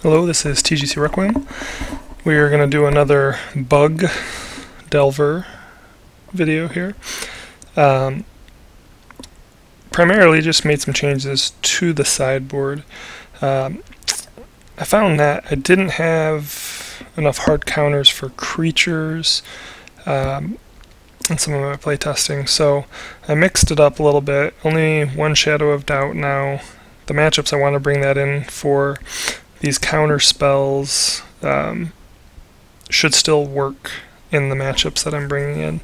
Hello, this is TGC Requiem. We are going to do another bug delver video here. Primarily just made some changes to the sideboard. I found that I didn't have enough hard counters for creatures in some of my playtesting, so I mixed it up a little bit. Only one Shadow of Doubt now. The matchups I want to bring that in for. These counter spells should still work in the matchups that I'm bringing in.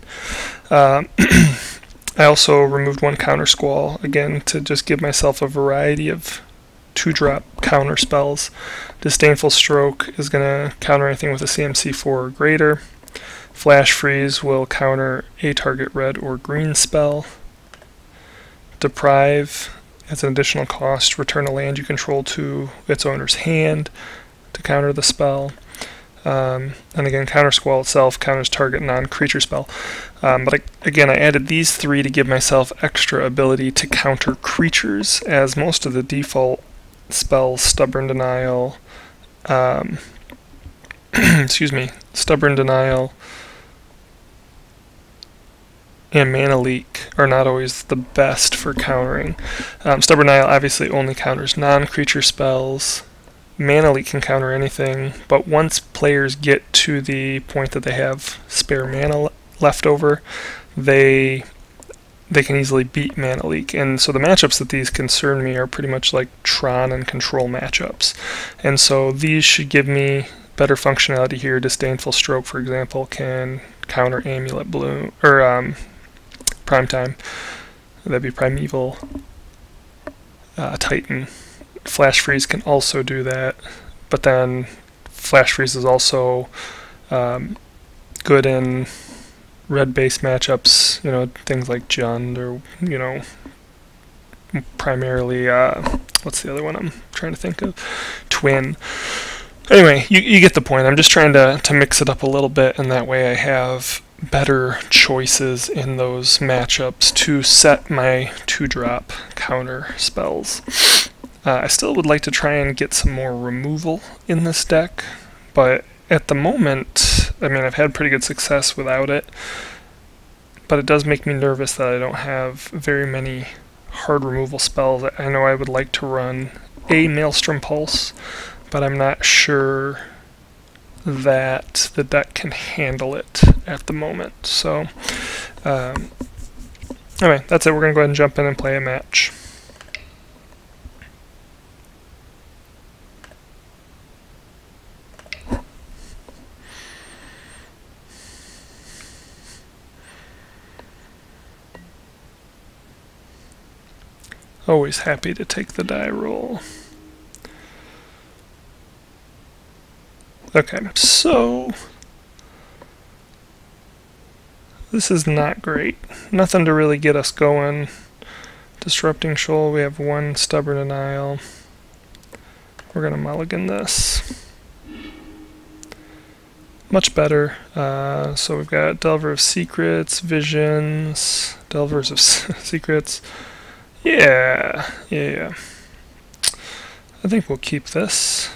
I also removed one counter squall, again, to just give myself a variety of 2-drop counter spells. Disdainful Stroke is going to counter anything with a CMC 4 or greater. Flash Freeze will counter a target red or green spell. Deprive, as an additional cost, return a land you control to its owner's hand to counter the spell. And again, Counter Squall itself counters target non-creature spell. But again, I added these 3 to give myself extra ability to counter creatures, as most of the default spells, Stubborn Denial, Stubborn Denial, and Mana Leak are not always the best for countering. Stubborn Denial obviously only counters non-creature spells. Mana Leak can counter anything, but once players get to the point that they have spare mana left over, they can easily beat Mana Leak. And so the matchups that these concern me are pretty much like Tron and Control matchups. And so these should give me better functionality here. Disdainful Stroke, for example, can counter Amulet Bloom, or Primetime. That'd be Primeval Titan. Flash Freeze can also do that, but then Flash Freeze is also good in red-based matchups, things like Jund, or, primarily, what's the other one I'm trying to think of? Twin. Anyway, you get the point. I'm just trying to mix it up a little bit, and that way I have better choices in those matchups to set my 2-drop counter spells. I still would like to try and get some more removal in this deck, but at the moment, I've had pretty good success without it, but it does make me nervous that I don't have very many hard removal spells. I know I would like to run a Maelstrom Pulse, but I'm not sure that the deck can handle it at the moment. So, anyway, that's it. We're going to go ahead and jump in and play a match. Always happy to take the die roll. Okay, so this is not great. Nothing to really get us going. Disrupting Shoal, we have 1 Stubborn Denial. We're going to mulligan this. Much better. So we've got Delver of Secrets, Visions, Delvers of Secrets. Yeah. I think we'll keep this.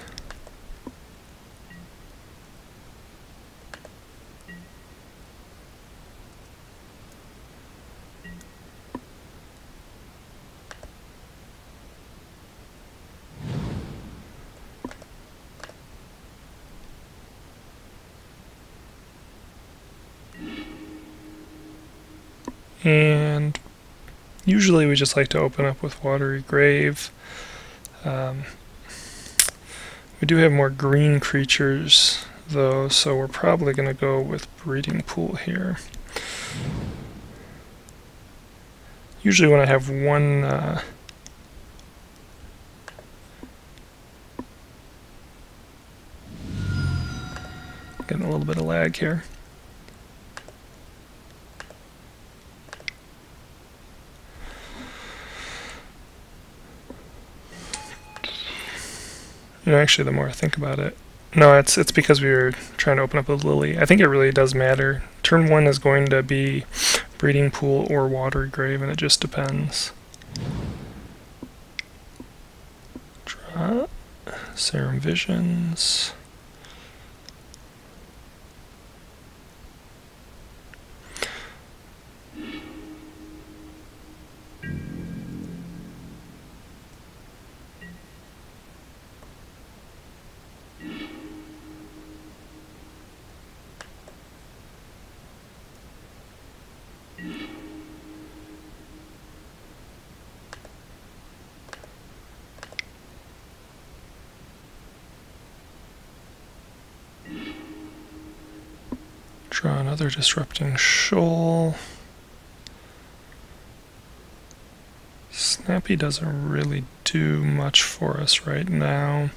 And usually we just like to open up with Watery Grave. We do have more green creatures though, so we're probably going to go with Breeding Pool here. Usually when I have one getting a little bit of lag here. Actually, the more I think about it, no, it's because we were trying to open up with Lily. I think it really does matter. Turn 1 is going to be Breeding Pool or Watery Grave, and it just depends. Draw. Serum Visions. Draw another Disrupting Shoal. Snappy doesn't really do much for us right now.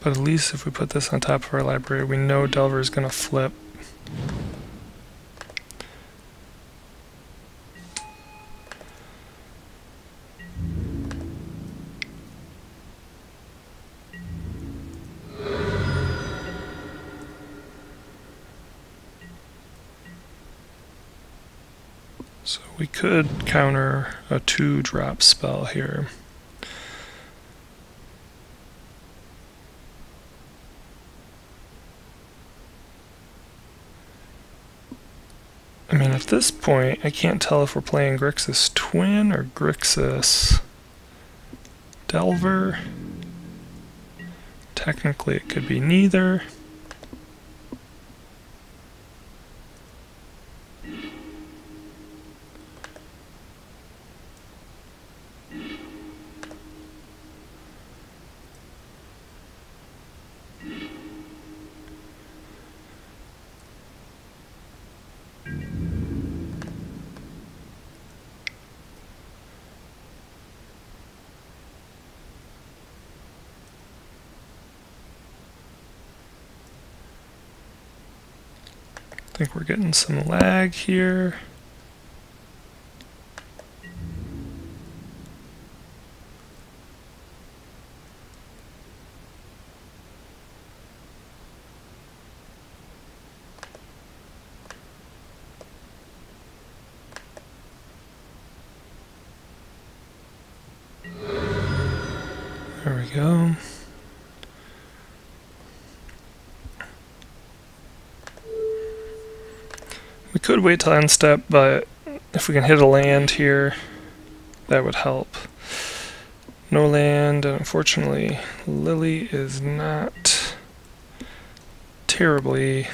But at least if we put this on top of our library, we know Delver is going to flip. So we could counter a 2-drop spell here. I mean, at this point, I can't tell if we're playing Grixis Twin or Grixis Delver. Technically, it could be neither. I think we're getting some lag here. There we go. We could wait till end step, but if we can hit a land here, that would help. No land, and unfortunately, Lily is not terribly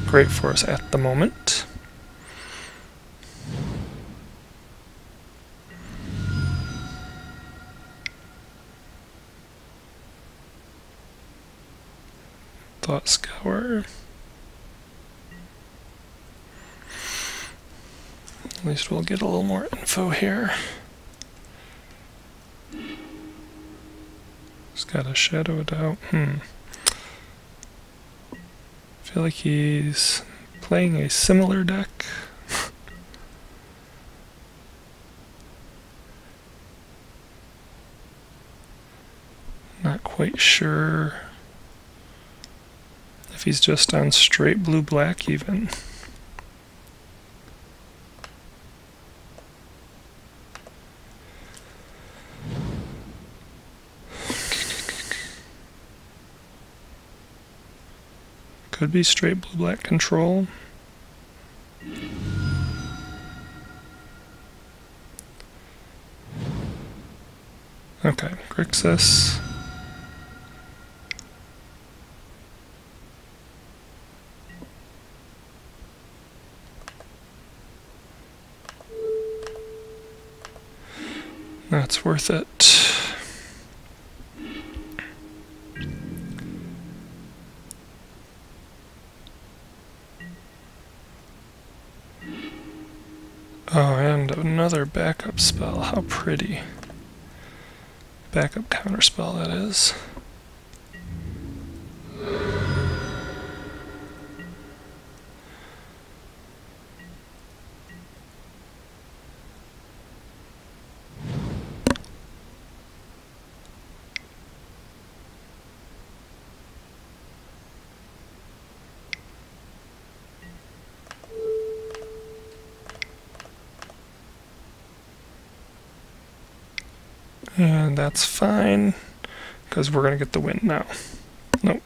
great for us at the moment. Thought Scour. At least we'll get a little more info here. He's got a Shadowed Out. I feel like he's playing a similar deck. Not quite sure if he's just on straight blue-black even. Could be straight blue-black control. Okay, Grixis. That's worth it. Oh, and another backup spell. How pretty. Backup counter spell, that is. And that's fine, because we're going to get the win now. Nope.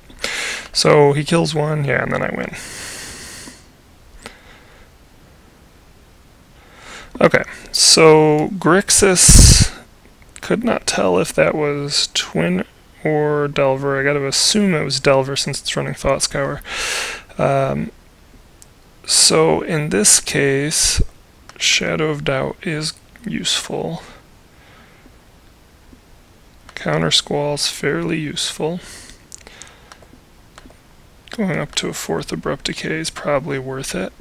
So he kills one, yeah, and then I win. Okay, so Grixis, could not tell if that was Twin or Delver. I gotta assume it was Delver since it's running Thought Scour. So in this case, Shadow of Doubt is useful. Counter Squall's fairly useful. Going up to a 4th Abrupt Decay is probably worth it.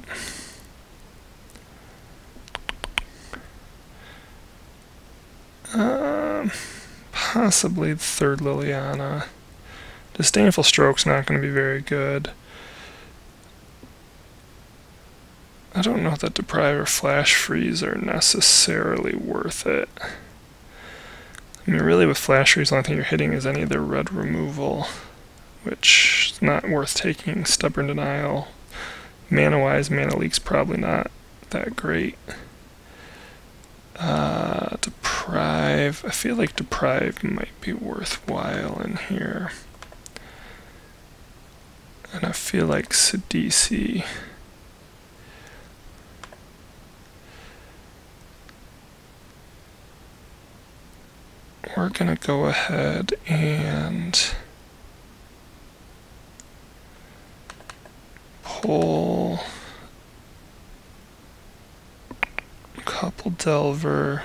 Possibly the 3rd Liliana. Disdainful Stroke's not going to be very good. I don't know that Deprive or Flash Freeze are necessarily worth it. I mean, really with Flash Freeze, the only thing you're hitting is any of their red removal, which is not worth taking. Stubborn Denial. Mana-wise, Mana Leak's probably not that great. Deprive. I feel like Deprive might be worthwhile in here. And I feel like Sidisi. We're going to go ahead and pull a couple Delver,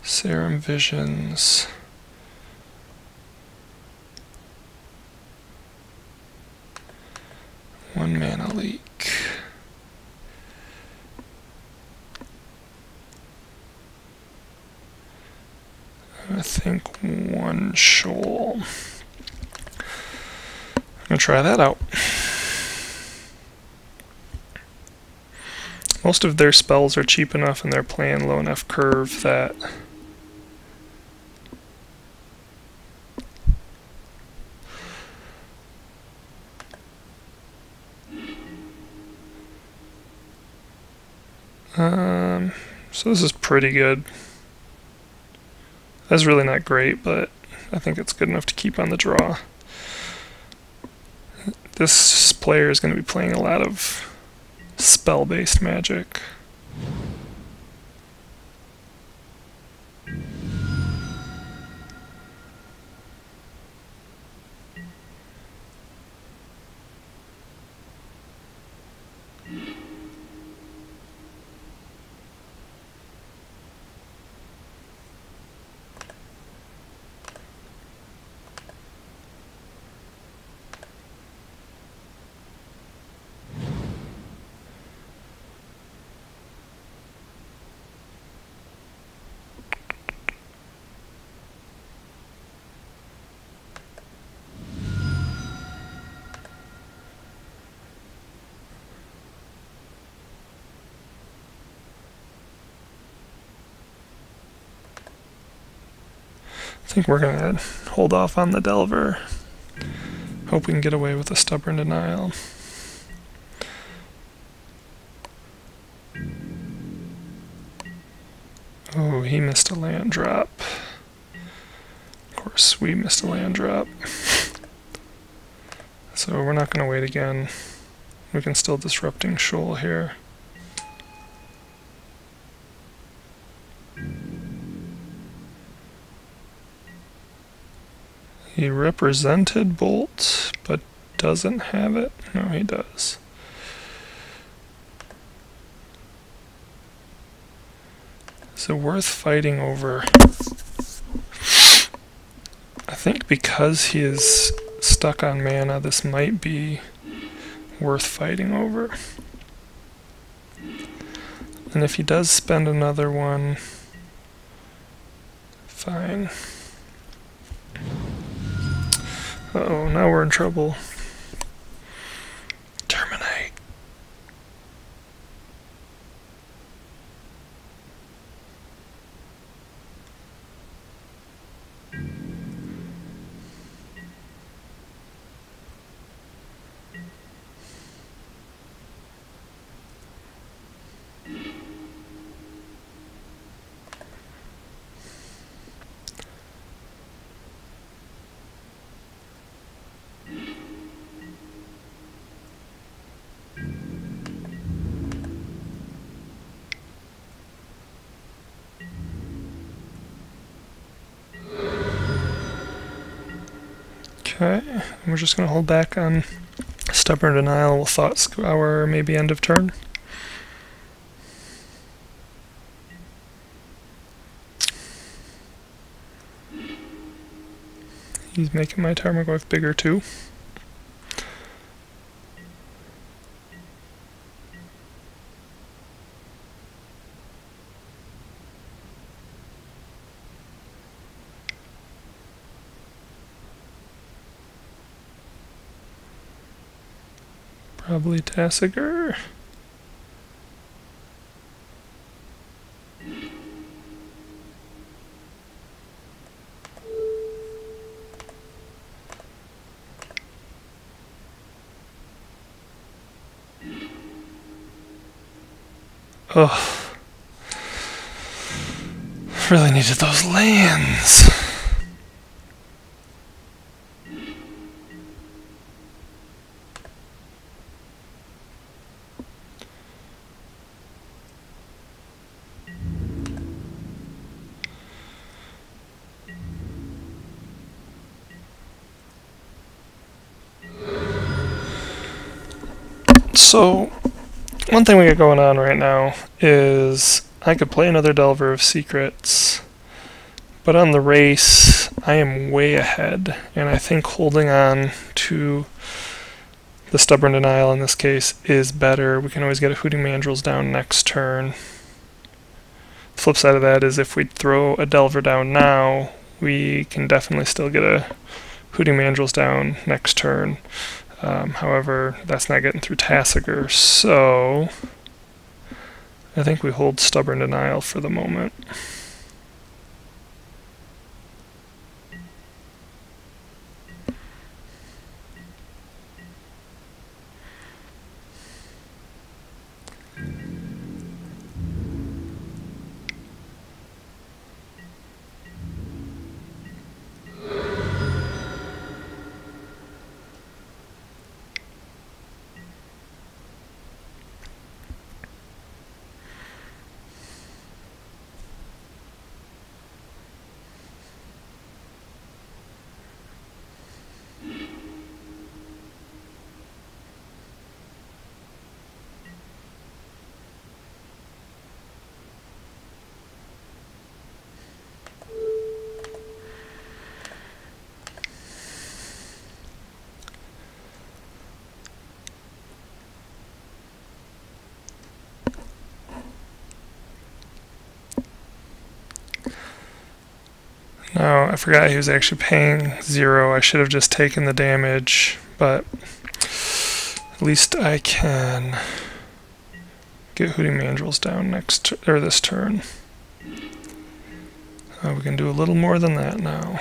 Serum Visions, one Mana Leak. I think one Shoal. I'm going to try that out. Most of their spells are cheap enough and they're playing low enough curve that so this is pretty good. That's really not great, but I think it's good enough to keep on the draw. This player is going to be playing a lot of spell-based magic. I think we're going to hold off on the Delver. Hope we can get away with a Stubborn Denial. Oh, he missed a land drop. Of course, we missed a land drop. So we're not going to wait again. We can still Disrupting Shoal here. He represented Bolt, but doesn't have it? No, he does. Is it worth fighting over? I think because he is stuck on mana, this might be worth fighting over. And if he does spend another one, fine. Uh-oh, now we're in trouble. Terminate. Alright, we're just going to hold back on Stubborn Denial. We'll Thought Scour maybe end of turn. He's making my Tarmogoyf bigger too. Probably Tassiger. Oh, really needed those lands. So, one thing we got going on right now is I could play another Delver of Secrets, but on the race I am way ahead, and I think holding on to the Stubborn Denial in this case is better. We can always get a Hooting Mandrills down next turn. The flip side of that is if we throw a Delver down now, we can definitely still get a Hooting Mandrills down next turn. However, that's not getting through Tassiger, so I think we hold Stubborn Denial for the moment. Now, I forgot he was actually paying 0. I should have just taken the damage, but at least I can get Hooting Mandrills down this turn. We can do a little more than that now.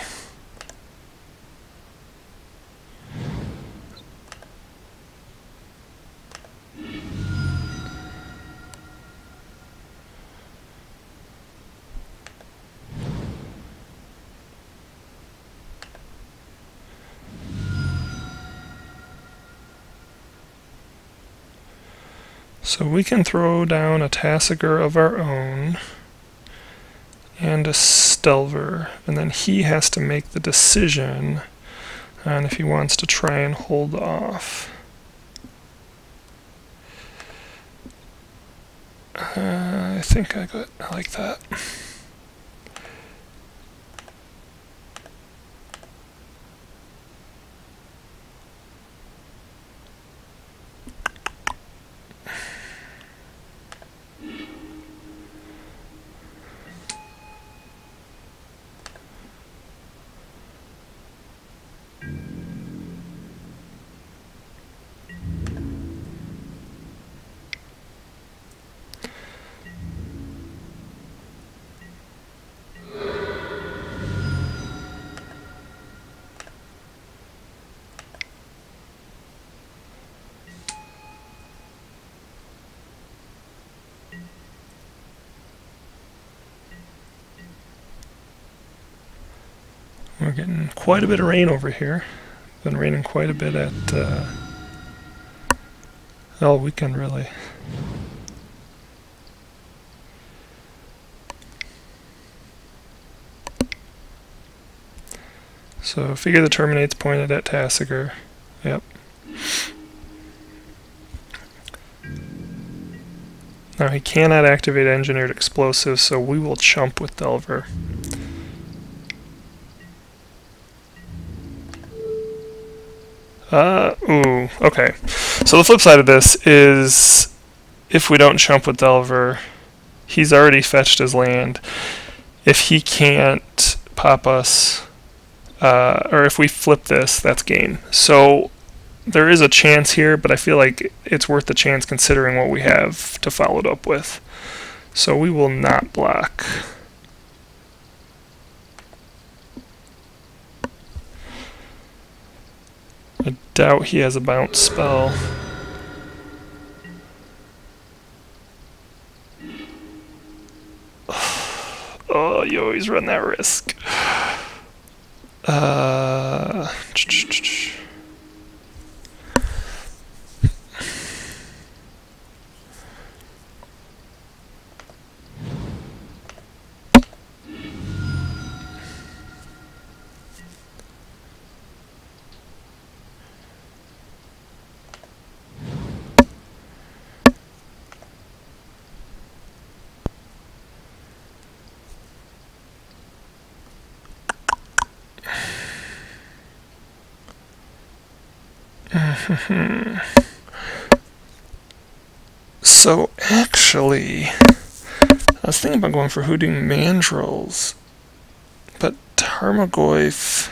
So we can throw down a Tassiger of our own and a Stelver, and then he has to make the decision on if he wants to try and hold off. I think I like that. We're getting quite a bit of rain over here. Been raining quite a bit at all weekend, really. So figure the terminate's pointed at Tassiger. Yep. Now he cannot activate engineered explosives, so we will chump with Delver. Ooh, okay. So the flip side of this is, if we don't chump with Delver, he's already fetched his land. If he can't pop us, or if we flip this, that's game. So there is a chance here, but I feel like it's worth the chance considering what we have to follow it up with. So we will not block. I doubt he has a bounce spell. Oh, you always run that risk. So actually, I was thinking about going for Hoodoo Mandrills, but Tarmogoyf.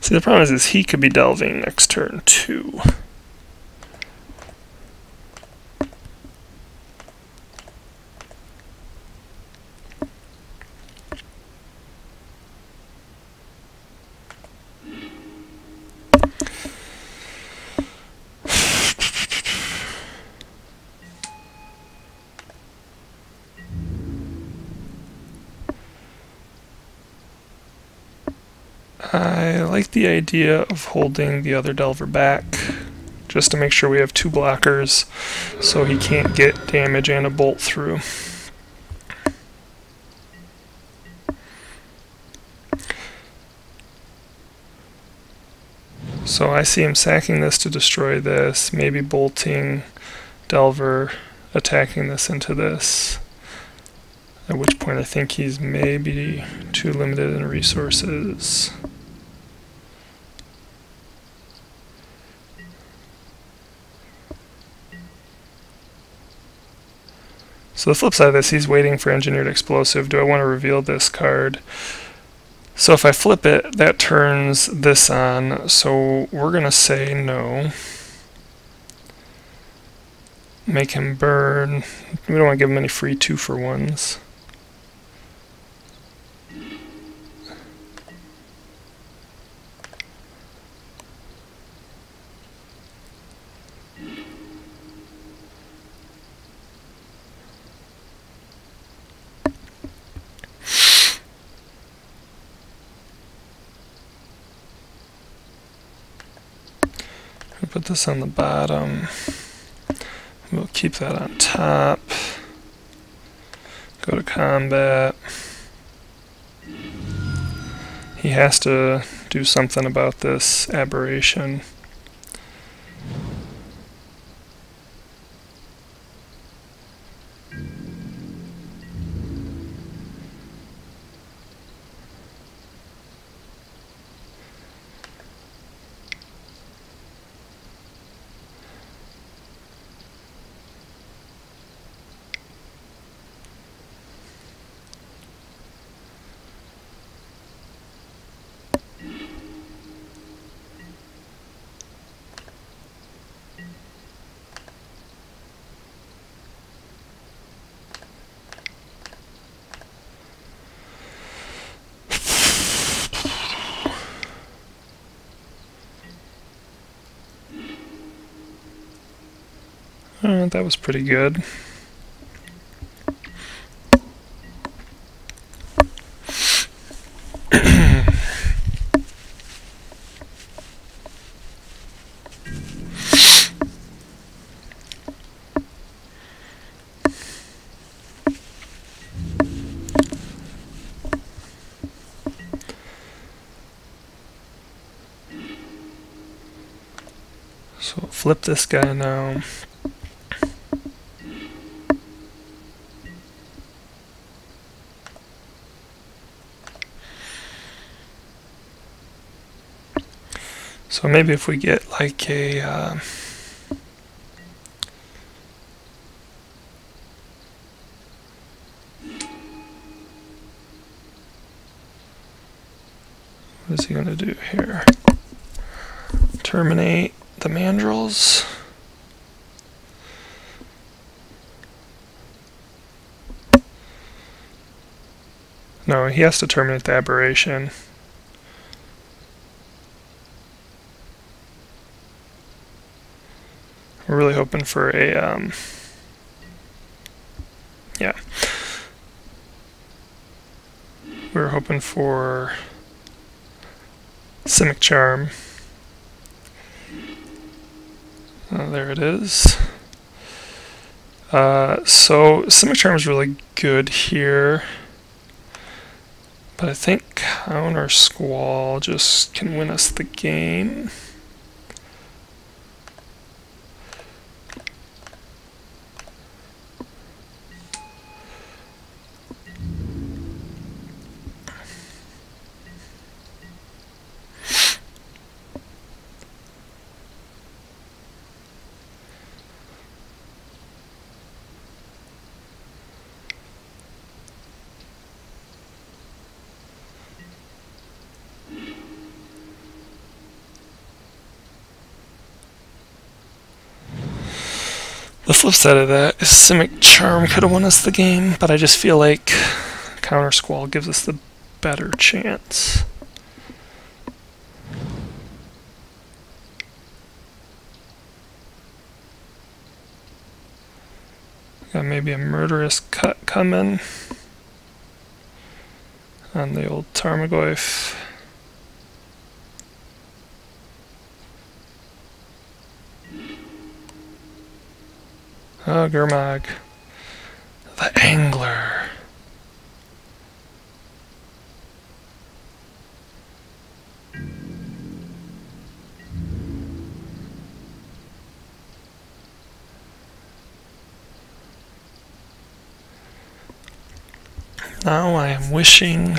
See, the problem is he could be delving next turn too. I like the idea of holding the other Delver back, just to make sure we have two blockers, so he can't get damage and a bolt through. So I see him sacking this to destroy this, maybe bolting Delver, attacking this into this. At which point I think he's maybe too limited in resources. So the flip side of this, he's waiting for Engineered Explosive. Do I want to reveal this card? So if I flip it, that turns this on. So we're going to say no. Make him burn. We don't want to give him any free 2-for-1s. Put this on the bottom. We'll keep that on top. Go to combat. He has to do something about this aberration. That was pretty good. flip this guy now. So maybe if we get like a what is he going to do here? Terminate the mandrels. No, he has to terminate the aberration. We're really hoping for a, yeah. We're hoping for Simic Charm. There it is. So Simic Charm is really good here, but I think Counter Squall just can win us the game. The flip side of that is Simic Charm could have won us the game, but I just feel like Counter Squall gives us the better chance. Got maybe a murderous cut coming on the old Tarmogoyf. Oh, Gurmag. The Angler. Now I am wishing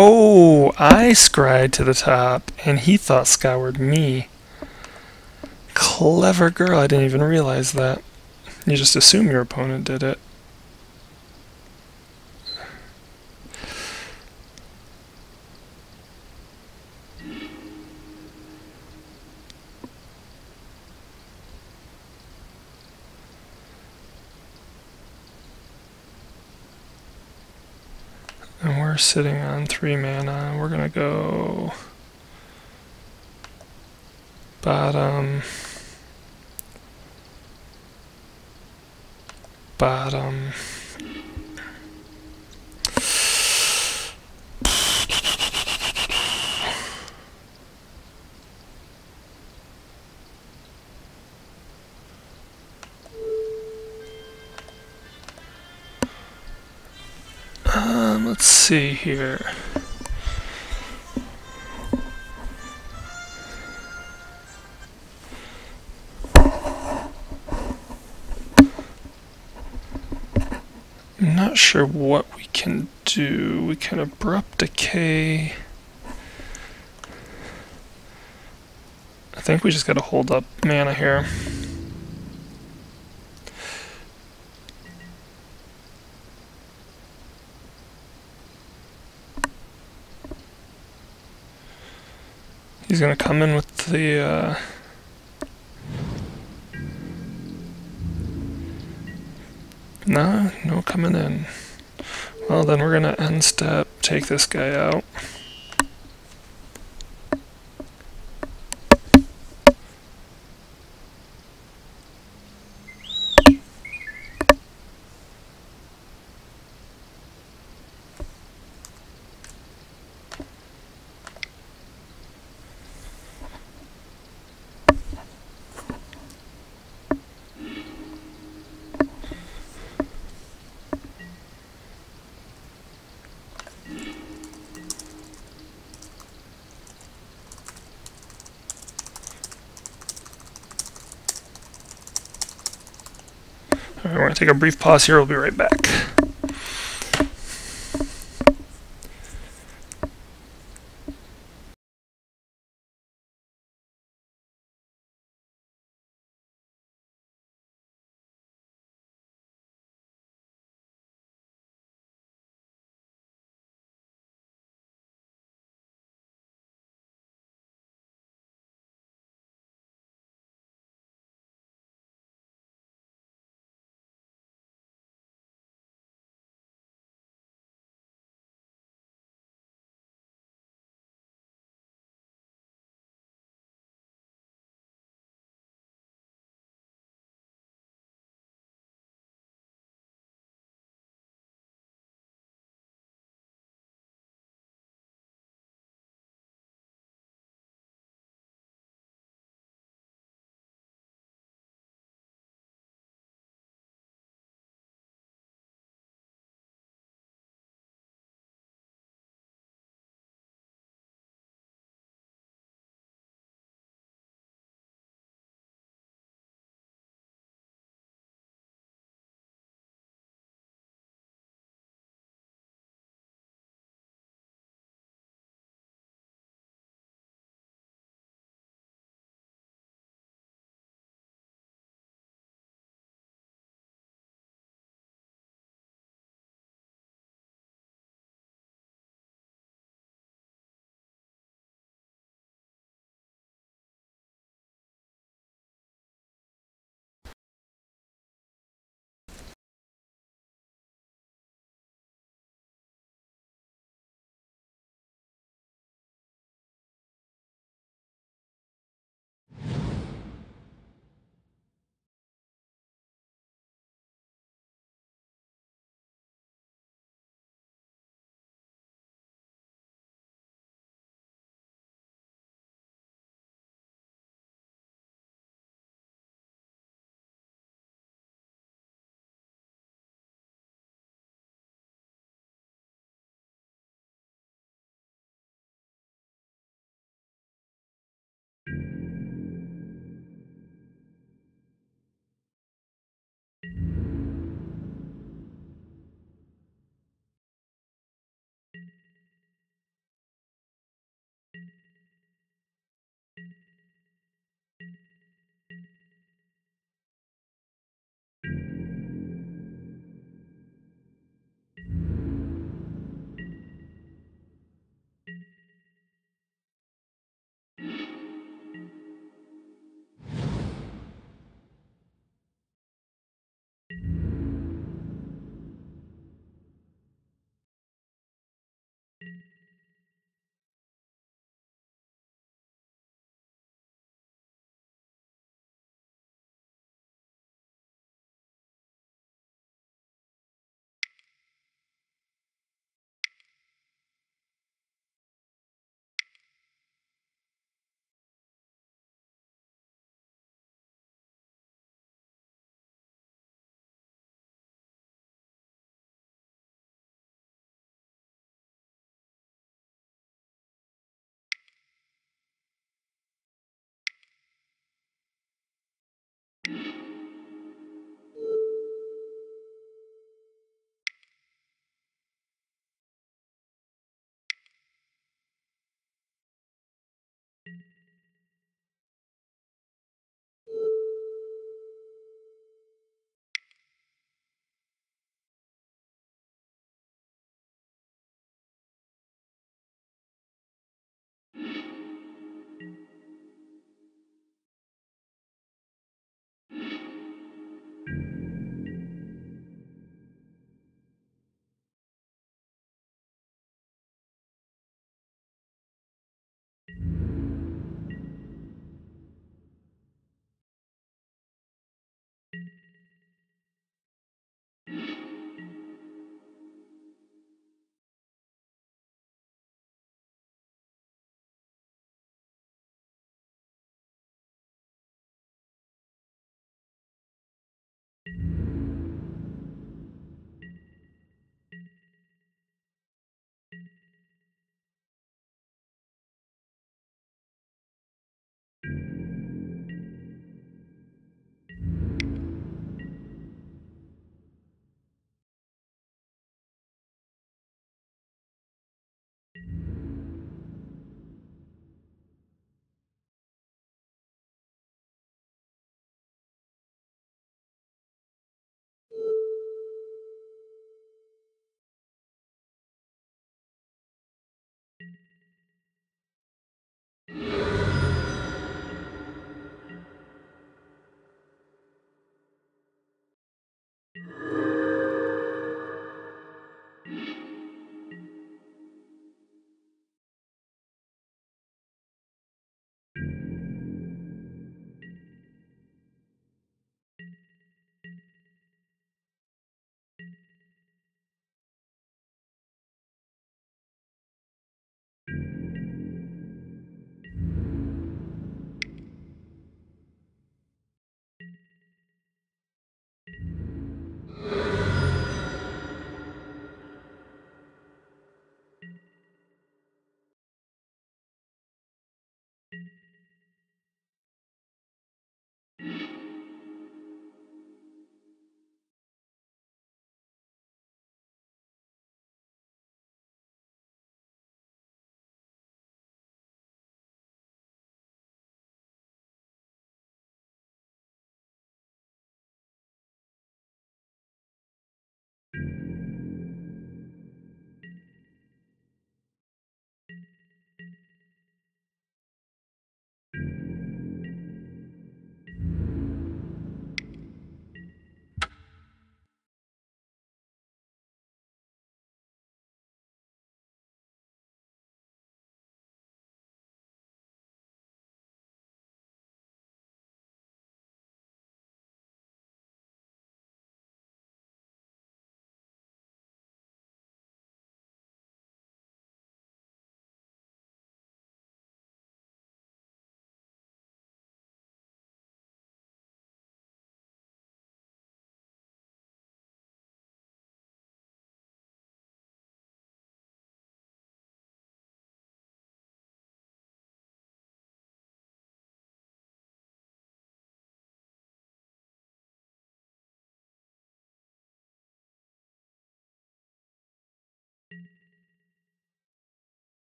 oh, I scryed to the top, and he thought scoured me. Clever girl, I didn't even realize that. You just assume your opponent did it. And we're sitting on 3 mana. We're gonna go bottom, bottom. Let's see here. I'm not sure what we can do. We can Abrupt Decay. I think we just gotta hold up mana here. He's gonna come in with the no coming in. Well, then we're going to end step, take this guy out. Alright, we're going to take a brief pause here. We'll be right back.